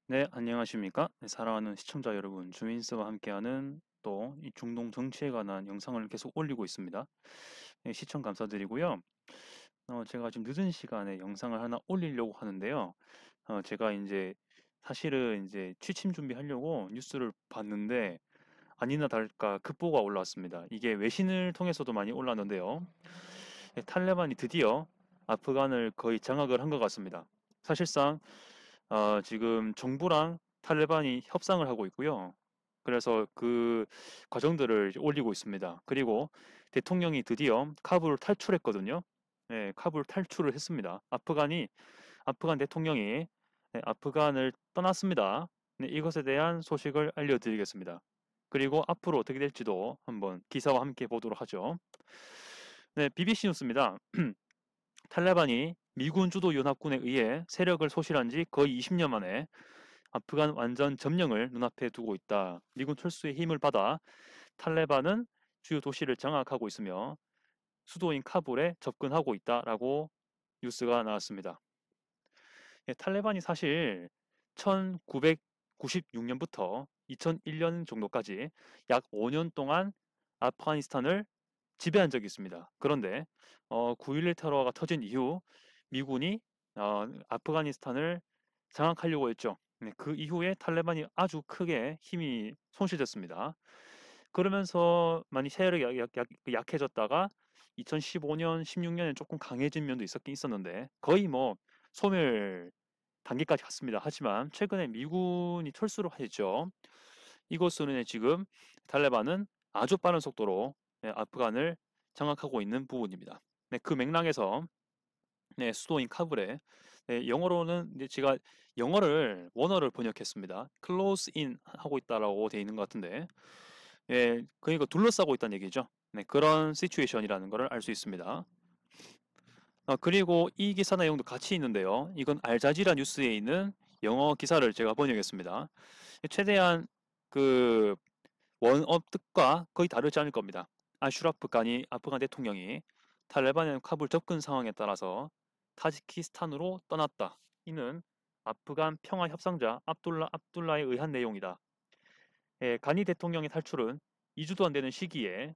네, 안녕하십니까? 네, 사랑하는 시청자 여러분, 주민스와 함께하는 또 이 중동 정치에 관한 영상을 계속 올리고 있습니다. 네, 시청 감사드리고요. 제가 지금 늦은 시간에 영상을 하나 올리려고 하는데요. 제가 이제 사실은 이제 취침 준비하려고 뉴스를 봤는데 아니나 다를까 급보가 올라왔습니다. 이게 외신을 통해서도 많이 올랐는데요. 탈레반이 드디어 아프간을 거의 장악을 한 것 같습니다. 사실상 지금 정부랑 탈레반이 협상을 하고 있고요. 그래서 그 과정들을 이제 올리고 있습니다. 그리고 대통령이 드디어 카불을 탈출했거든요. 네, 카불 탈출을 했습니다. 아프간 대통령이 네, 아프간을 떠났습니다. 네, 이것에 대한 소식을 알려드리겠습니다. 그리고 앞으로 어떻게 될지도 한번 기사와 함께 보도록 하죠. 네, BBC 뉴스입니다. 탈레반이 미군 주도 연합군에 의해 세력을 소실한 지 거의 20년 만에 아프간 완전 점령을 눈앞에 두고 있다. 미군 철수의 힘을 받아 탈레반은 주요 도시를 장악하고 있으며 수도인 카불에 접근하고 있다라고 뉴스가 나왔습니다. 예, 탈레반이 사실 1996년부터 2001년 정도까지 약 5년 동안 아프가니스탄을 지배한 적이 있습니다. 그런데 9.11 테러가 터진 이후 미군이 아프가니스탄을 장악하려고 했죠. 네, 그 이후에 탈레반이 아주 크게 힘이 손실됐습니다. 그러면서 많이 세력이 약해졌다가 2015년, 16년에 조금 강해진 면도 있었긴 있었는데 거의 뭐 소멸 단계까지 갔습니다. 하지만 최근에 미군이 철수를 하였죠. 이것으로 지금 탈레반은 아주 빠른 속도로 아프간을 장악하고 있는 부분입니다. 네, 그 맥락에서 네, 수도인 카불에 네, 영어로는 이제 제가 영어를 원어를 번역했습니다. close in 하고 있다라고 돼 있는 것 같은데, 예, 그러니까 둘러싸고 있다는 얘기죠. 네, 그런 시츄에이션이라는 것을 알 수 있습니다. 그리고 이 기사 내용도 같이 있는데요. 이건 알자지라 뉴스에 있는 영어 기사를 제가 번역했습니다. 최대한 그 원업 뜻과 거의 다르지 않을 겁니다. 아슈라프 가니 아프간 대통령이 탈레반의 카불 접근 상황에 따라서 타지키스탄으로 떠났다. 이는 아프간 평화 협상자 압둘라에 의한 내용이다. 예, 가니 대통령의 탈출은 2주도 안 되는 시기에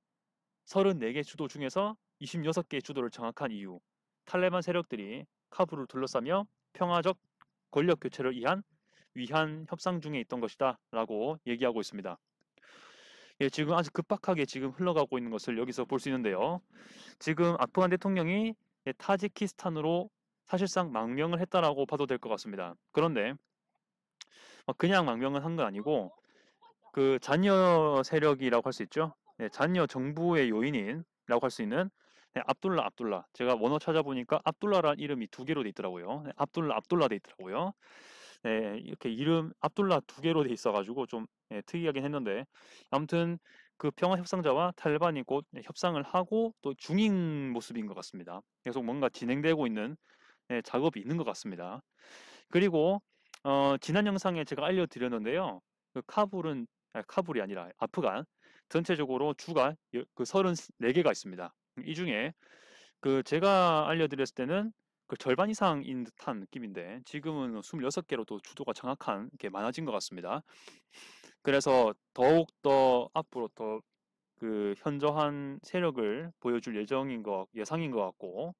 34개 주도 중에서 26개 주도를 장악한 이후 탈레반 세력들이 카불을 둘러싸며 평화적 권력 교체를 위한 협상 중에 있던 것이다 라고 얘기하고 있습니다. 예, 지금 아주 급박하게 지금 흘러가고 있는 것을 여기서 볼 수 있는데요. 지금 아프간 대통령이 타지키스탄으로 사실상 망명을 했다라고 봐도 될 것 같습니다. 그런데 그냥 망명은 한 건 아니고 그 잔여 세력이라고 할 수 있죠. 네, 잔여 정부의 요인이라고 할 수 있는 네, 압둘라. 제가 원어 찾아보니까 압둘라란 이름이 두 개로 돼 있더라고요. 네, 압둘라 돼 있더라고요. 네, 이렇게 이름 압둘라 두 개로 돼 있어가지고 좀 특이하긴 했는데 아무튼 그 평화 협상자와 탈레반이 곧 협상을 하고 또 중인 모습인 것 같습니다. 계속 뭔가 진행되고 있는 작업이 있는 것 같습니다. 그리고 지난 영상에 제가 알려드렸는데요. 그 카불이 아니라 아프간 전체적으로 주가 그 34개가 있습니다. 이 중에 그 제가 알려드렸을 때는 그 절반 이상인 듯한 느낌인데 지금은 26개로 또 주도가 장악한 게 많아진 것 같습니다. 그래서 더욱 더 앞으로 더 그 현저한 세력을 보여줄 예상인 것 같고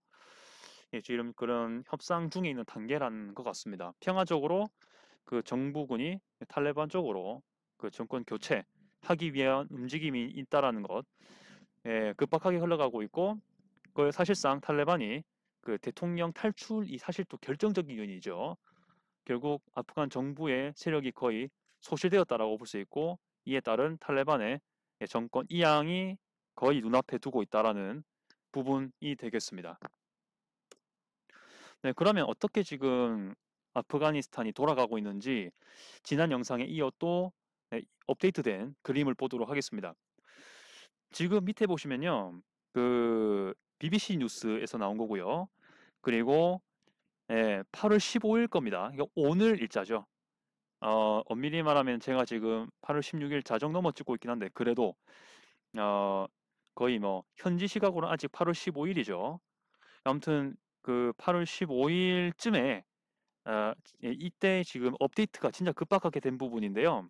지금 그런 협상 중에 있는 단계라는 것 같습니다. 평화적으로 그 정부군이 탈레반 쪽으로 그 정권 교체하기 위한 움직임이 있다라는 것, 급박하게 흘러가고 있고, 그 사실상 탈레반이 그 대통령 탈출이 사실 또 결정적인 요인이죠. 결국 아프간 정부의 세력이 거의 소실되었다라고 볼 수 있고, 이에 따른 탈레반의 정권 이양이 거의 눈앞에 두고 있다라는 부분이 되겠습니다. 네, 그러면 어떻게 지금 아프가니스탄이 돌아가고 있는지 지난 영상에 이어 또 업데이트된 그림을 보도록 하겠습니다. 지금 밑에 보시면요. 그 BBC 뉴스에서 나온 거고요. 그리고 8월 15일 겁니다. 이거 오늘 일자죠. 엄밀히 말하면 제가 지금 8월 16일 자정 넘어 찍고 있긴 한데 그래도 어, 거의 뭐 현지 시각으로는 아직 8월 15일이죠. 아무튼 그 8월 15일쯤에 이때 지금 업데이트가 진짜 급박하게 된 부분인데요.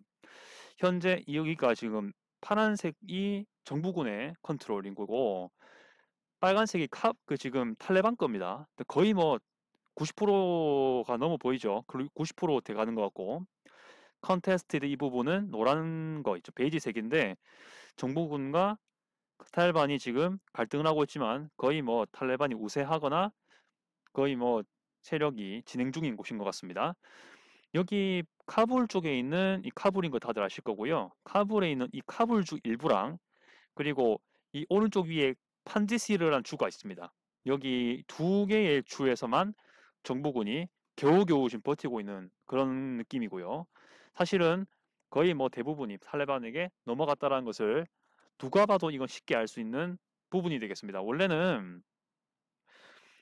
현재 여기가 지금 파란색이 정부군의 컨트롤인 거고 빨간색이 지금 탈레반 겁니다. 거의 뭐 90%가 넘어 보이죠. 그리고 90% 돼가는 것 같고 컨테스티드 이 부분은 노란 거 있죠. 베이지색인데 정부군과 탈레반이 지금 갈등을 하고 있지만 거의 뭐 탈레반이 우세하거나 거의 뭐 세력이 진행 중인 곳인 것 같습니다. 여기 카불 쪽에 있는 이 카불인 거 다들 아실 거고요. 카불에 있는 이 카불주 일부랑 그리고 이 오른쪽 위에 판지시르라는 주가 있습니다. 여기 두 개의 주에서만 정부군이 겨우겨우 지금 버티고 있는 그런 느낌이고요. 사실은 거의 뭐 대부분이 탈레반에게 넘어갔다라는 것을 누가 봐도 이건 쉽게 알 수 있는 부분이 되겠습니다. 원래는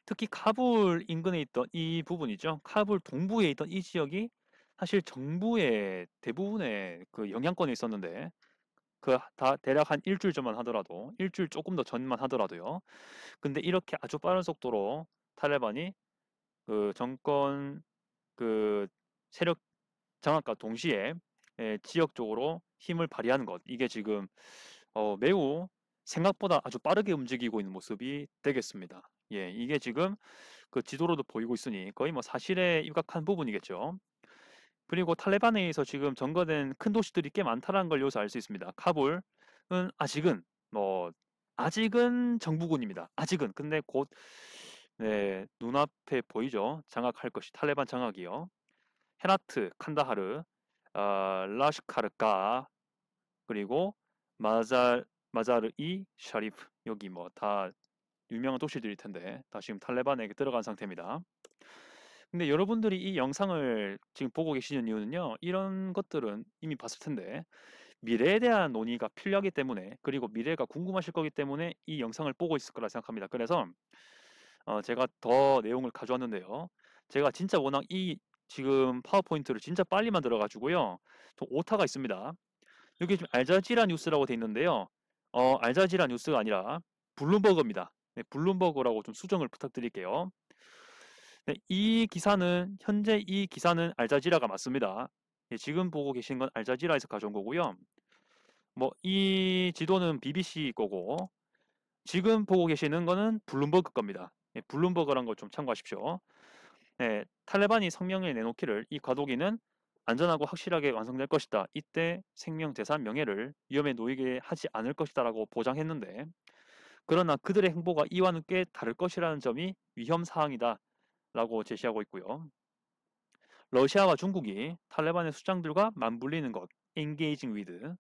특히 카불 인근에 있던 이 부분이죠. 카불 동부에 있던 이 지역이 사실 정부의 대부분의 그 영향권에 있었는데 그 다 대략 한 일주일 전만 하더라도 일주일 조금 더 전만 하더라도요. 근데 이렇게 아주 빠른 속도로 탈레반이 그 정권 그 세력 장악과 동시에 지역적으로 힘을 발휘하는 것 이게 지금 매우 생각보다 아주 빠르게 움직이고 있는 모습이 되겠습니다. 예, 이게 지금 그 지도로도 보이고 있으니 거의 뭐 사실에 입각한 부분이겠죠. 그리고 탈레반에 의해서 지금 점거된 큰 도시들이 꽤 많다는 걸 여기서 알 수 있습니다. 카불은 아직은 뭐 아직은 정부군입니다. 아직은 근데 곧 눈앞에 보이죠. 장악할 것이 탈레반 장악이요. 헤라트, 칸다하르, 라슈카르가 그리고 마자르 이 샤리프 여기 뭐 다 유명한 도시들일 텐데 다 지금 탈레반에게 들어간 상태입니다. 근데 여러분들이 이 영상을 지금 보고 계시는 이유는요. 이런 것들은 이미 봤을 텐데 미래에 대한 논의가 필요하기 때문에 그리고 미래가 궁금하실 거기 때문에 이 영상을 보고 있을 거라 생각합니다. 그래서 제가 더 내용을 가져왔는데요. 제가 진짜 워낙 이 지금 파워포인트를 진짜 빨리 만들어 가지고요. 좀 오타가 있습니다. 여기 지금 알자지라 뉴스라고 돼 있는데요. 알자지라 뉴스가 아니라 블룸버그입니다. 네, 블룸버그라고 좀 수정을 부탁드릴게요. 네, 현재 이 기사는 알자지라가 맞습니다. 예, 지금 보고 계신 건 알자지라에서 가져온 거고요. 뭐 이 지도는 BBC 거고 지금 보고 계시는 거는 블룸버그 겁니다. 예, 블룸버그란 걸 좀 참고하십시오. 네, 탈레반이 성명을 내놓기를 이 과도기는 안전하고 확실하게 완성될 것이다. 이때 생명, 재산, 명예를 위험에 놓이게 하지 않을 것이다라고 보장했는데 그러나 그들의 행보가 이와는 꽤 다를 것이라는 점이 위험 사항이다라고 제시하고 있고요. 러시아와 중국이 탈레반의 수장들과 맞물리는 것, engaging with,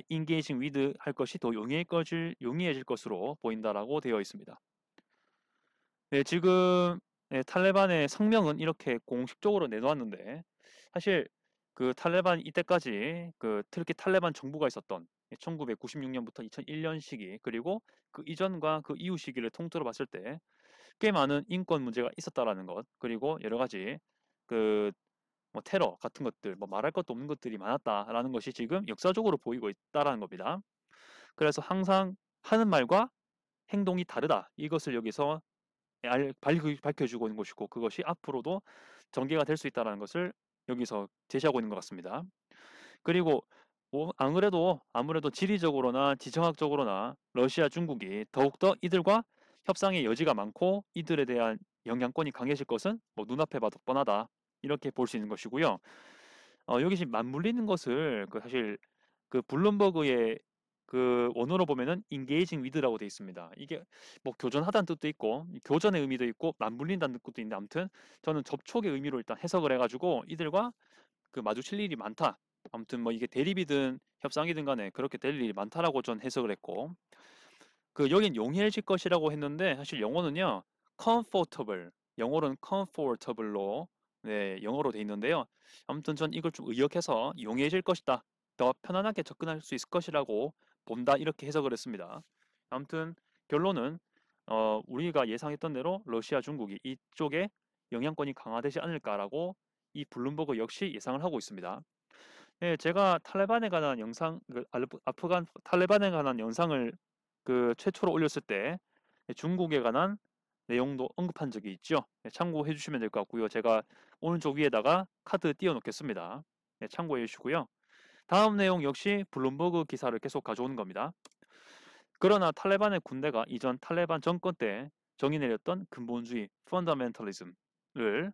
engaging with 할 것이 더 용이해질 것으로 보인다라고 되어 있습니다. 네, 지금 탈레반의 성명은 이렇게 공식적으로 내놓았는데 사실 그 탈레반 이때까지 그 특히 탈레반 정부가 있었던 1996년부터 2001년 시기 그리고 그 이전과 그 이후 시기를 통틀어 봤을 때 꽤 많은 인권 문제가 있었다라는 것 그리고 여러 가지 그 뭐 테러 같은 것들 뭐 말할 것도 없는 것들이 많았다라는 것이 지금 역사적으로 보이고 있다라는 겁니다. 그래서 항상 하는 말과 행동이 다르다. 이것을 여기서 밝혀주고 있는 것이고 그것이 앞으로도 전개가 될 수 있다는 것을 여기서 제시하고 있는 것 같습니다. 그리고 아무래도 지리적으로나 지정학적으로나 러시아, 중국이 더욱더 이들과 협상의 여지가 많고 이들에 대한 영향권이 강해질 것은 뭐 눈앞에 봐도 뻔하다. 이렇게 볼 수 있는 것이고요. 여기 지금 맞물리는 것을 사실 그 블룸버그의 그 원어로 보면은 engaging with라고 되어 있습니다. 이게 뭐 교전하다는 뜻도 있고 교전의 의미도 있고 맞물린다는 뜻도 있는데 아무튼 저는 접촉의 의미로 일단 해석을 해가지고 이들과 그 마주칠 일이 많다. 아무튼 뭐 이게 대립이든 협상이든 간에 그렇게 될 일이 많다라고 전 해석을 했고 그 여긴 용이해질 것이라고 했는데 사실 영어는요 comfortable 영어로는 comfortable로 영어로 돼 있는데요. 아무튼 전 이걸 좀 의역해서 용이해질 것이다. 더 편안하게 접근할 수 있을 것이라고 본다 이렇게 해석을 했습니다. 아무튼 결론은 우리가 예상했던 대로 러시아, 중국이 이쪽에 영향권이 강화되지 않을까라고 이 블룸버그 역시 예상을 하고 있습니다. 네, 제가 탈레반에 관한 영상, 아프간 탈레반에 관한 영상을 그 최초로 올렸을 때 중국에 관한 내용도 언급한 적이 있죠. 네, 참고해 주시면 될 것 같고요. 제가 오른쪽 위에다가 카드 띄워 놓겠습니다. 네, 참고해 주시고요. 다음 내용 역시 블룸버그 기사를 계속 가져오는 겁니다. 그러나 탈레반의 군대가 이전 탈레반 정권 때 정의 내렸던 근본주의 펀더멘털리즘을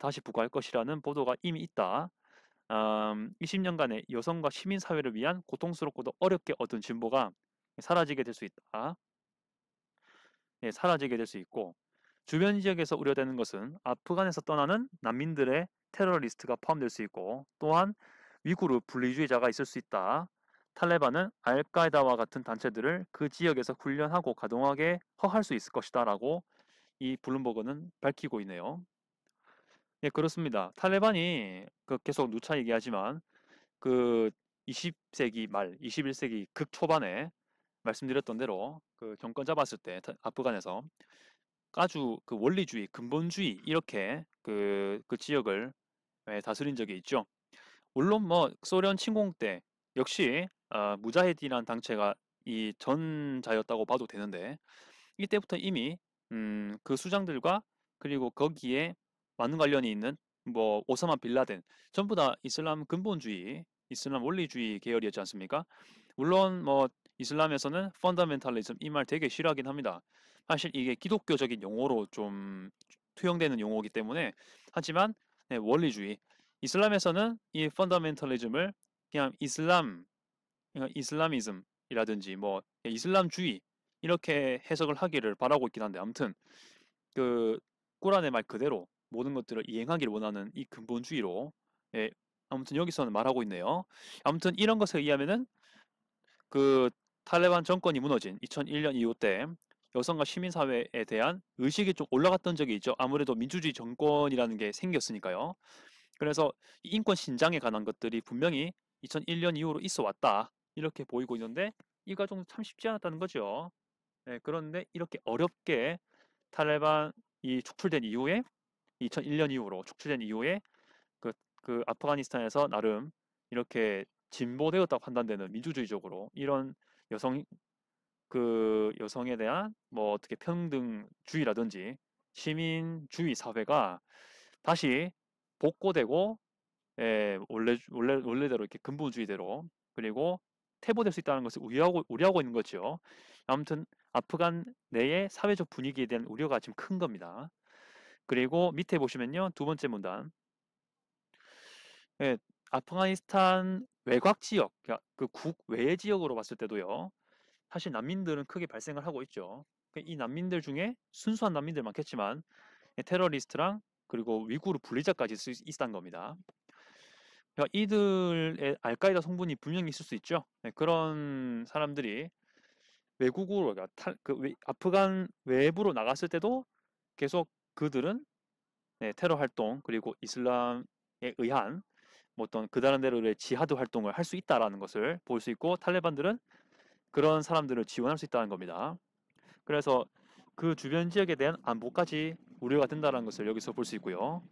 다시 부과할 것이라는 보도가 이미 있다. 20년간의 여성과 시민사회를 위한 고통스럽고도 어렵게 얻은 진보가 사라지게 될 수 있다. 예, 사라지게 될 수 있고, 주변 지역에서 우려되는 것은 아프간에서 떠나는 난민들의 테러리스트가 포함될 수 있고, 또한 위구르 분리주의자가 있을 수 있다. 탈레반은 알카에다와 같은 단체들을 그 지역에서 훈련하고 가동하게 허할 수 있을 것이다 라고 이 블룸버그는 밝히고 있네요. 예, 그렇습니다. 탈레반이 계속 누차 얘기하지만 그 20세기 말, 21세기 극초반에 말씀드렸던 대로 그 정권 잡았을 때 아프간에서 아주 그 원리주의, 근본주의 이렇게 그 지역을 다스린 적이 있죠. 물론 뭐 소련 침공 때 역시 무자헤딘이라는 단체가 이 전자였다고 봐도 되는데 이때부터 이미 그 수장들과 그리고 거기에 많은 관련이 있는 뭐 오사마 빌라덴 전부 다 이슬람 근본주의, 이슬람 원리주의 계열이었지 않습니까? 물론 뭐 이슬람에서는 펀더멘탈리즘 이 말 되게 싫어하긴 합니다. 사실 이게 기독교적인 용어로 좀 투영되는 용어이기 때문에 하지만 네, 원리주의 이슬람에서는 이 펀더멘탈리즘을 그냥 그러니까 이슬라미즘이라든지 뭐 이슬람주의 이렇게 해석을 하기를 바라고 있긴 한데 아무튼 그 꾸란의 말 그대로 모든 것들을 이행하기를 원하는 이 근본주의로 예, 아무튼 여기서는 말하고 있네요. 아무튼 이런 것에 의하면은 그 탈레반 정권이 무너진 2001년 이후 때 여성과 시민사회에 대한 의식이 좀 올라갔던 적이 있죠. 아무래도 민주주의 정권이라는 게 생겼으니까요. 그래서 인권 신장에 관한 것들이 분명히 2001년 이후로 있어 왔다. 이렇게 보이고 있는데 이 과정도 참 쉽지 않았다는 거죠. 네, 그런데 이렇게 어렵게 탈레반이 축출된 이후에 2001년 이후로 축출된 이후에 그 아프가니스탄에서 나름 이렇게 진보되었다고 판단되는 민주주의적으로 이런 여성 여성에 대한 뭐 어떻게 평등주의라든지 시민주의 사회가 다시 복고되고 원래대로 이렇게 근본주의대로 그리고 퇴보될 수 있다는 것을 우려하고 있는 거죠. 아무튼 아프간 내의 사회적 분위기에 대한 우려가 지금 큰 겁니다. 그리고 밑에 보시면요. 두 번째 문단. 예, 아프가니스탄 외곽 지역, 그러니까 그 국외 지역으로 봤을 때도요. 사실 난민들은 크게 발생을 하고 있죠. 이 난민들 중에 순수한 난민들 많겠지만 테러리스트랑 그리고 위구르 분리자까지 있었던 겁니다. 그러니까 이들의 알카에다 성분이 분명히 있을 수 있죠. 네, 그런 사람들이 외국으로 그러니까 아프간 외부로 나갔을 때도 계속 그들은 테러 활동 그리고 이슬람에 의한 뭐 어떤 그 다른 대로의 지하드 활동을 할 수 있다라는 것을 볼 수 있고 탈레반들은 그런 사람들을 지원할 수 있다는 겁니다. 그래서 그 주변 지역에 대한 안보까지 우려가 된다는 것을 여기서 볼 수 있고요.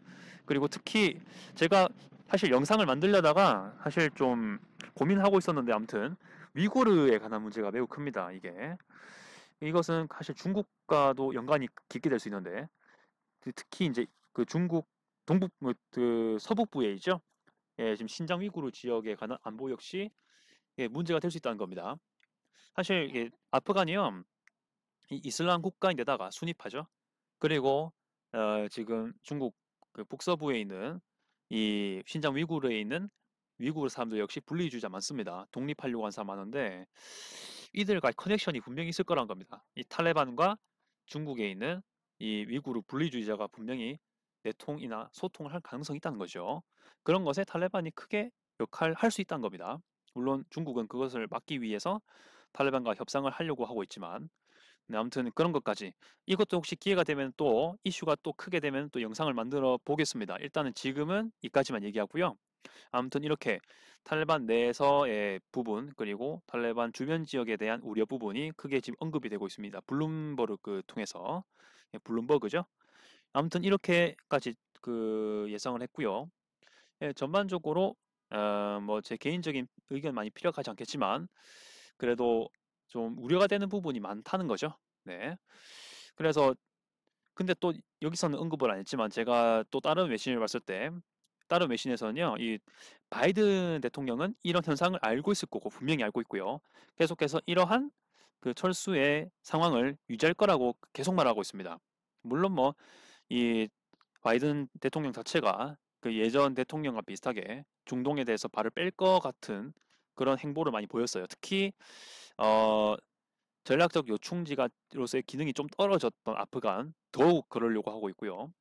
그리고 특히 제가 사실 영상을 만들려다가 사실 좀 고민하고 있었는데 아무튼 위구르에 관한 문제가 매우 큽니다. 이것은 사실 중국과도 연관이 깊게 될 수 있는데 특히 이제 그 중국 동북 그 서북부에 있죠. 예, 지금 신장 위구르 지역에 관한 안보 역시 문제가 될 수 있다는 겁니다. 사실 이게 아프간이요 이슬람 국가인데다가 순위파죠. 그리고 지금 중국 그 북서부에 있는 이 신장 위구르에 있는 위구르 사람들 역시 분리주의자 많습니다. 독립하려고 하는 사람 많은데 이들과 커넥션이 분명히 있을 거란 겁니다. 이 탈레반과 중국에 있는 이 위구르 분리주의자가 분명히 내통이나 소통을 할 가능성이 있다는 거죠. 그런 것에 탈레반이 크게 역할을 할 수 있다는 겁니다. 물론 중국은 그것을 막기 위해서 탈레반과 협상을 하려고 하고 있지만 네, 아무튼 그런 것까지 이것도 혹시 기회가 되면 또 이슈가 또 크게 되면 또 영상을 만들어 보겠습니다. 일단은 지금은 이까지만 얘기하고요. 아무튼 이렇게 탈레반 내에서의 부분 그리고 탈레반 주변 지역에 대한 우려 부분이 크게 지금 언급이 되고 있습니다. 블룸버그 통해서 블룸버그죠. 아무튼 이렇게까지 그 예상을 했고요. 전반적으로 뭐 제 개인적인 의견 많이 필요하지 않겠지만 그래도 좀 우려가 되는 부분이 많다는 거죠. 네. 그래서 근데 또 여기서는 언급을 안 했지만 제가 또 다른 외신을 봤을 때 다른 외신에서는요. 이 바이든 대통령은 이런 현상을 알고 있을 거고 분명히 알고 있고요. 계속해서 이러한 그 철수의 상황을 유지할 거라고 계속 말하고 있습니다. 물론 뭐 이 바이든 대통령 자체가 그 예전 대통령과 비슷하게 중동에 대해서 발을 뺄 것 같은 그런 행보를 많이 보였어요. 특히 어 전략적 요충지가로서의 기능이 좀 떨어졌던 아프간 더욱 그러려고 하고 있고요.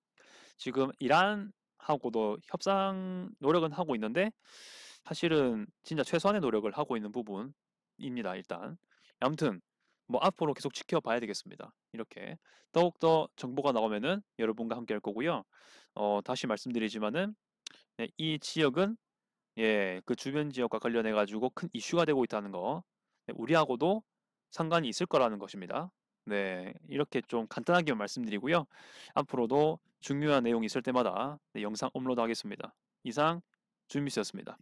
지금 이란하고도 협상 노력은 하고 있는데 사실은 진짜 최소한의 노력을 하고 있는 부분입니다. 일단 아무튼 뭐 앞으로 계속 지켜봐야 되겠습니다. 이렇게 더욱더 정보가 나오면은 여러분과 함께 할 거고요. 다시 말씀드리지만은 네, 이 지역은 예, 그 주변 지역과 관련해 가지고 큰 이슈가 되고 있다는 거, 네, 우리하고도 상관이 있을 거라는 것입니다. 네, 이렇게 좀 간단하게 말씀드리고요. 앞으로도 중요한 내용이 있을 때마다 네, 영상 업로드 하겠습니다. 이상 준미스였습니다.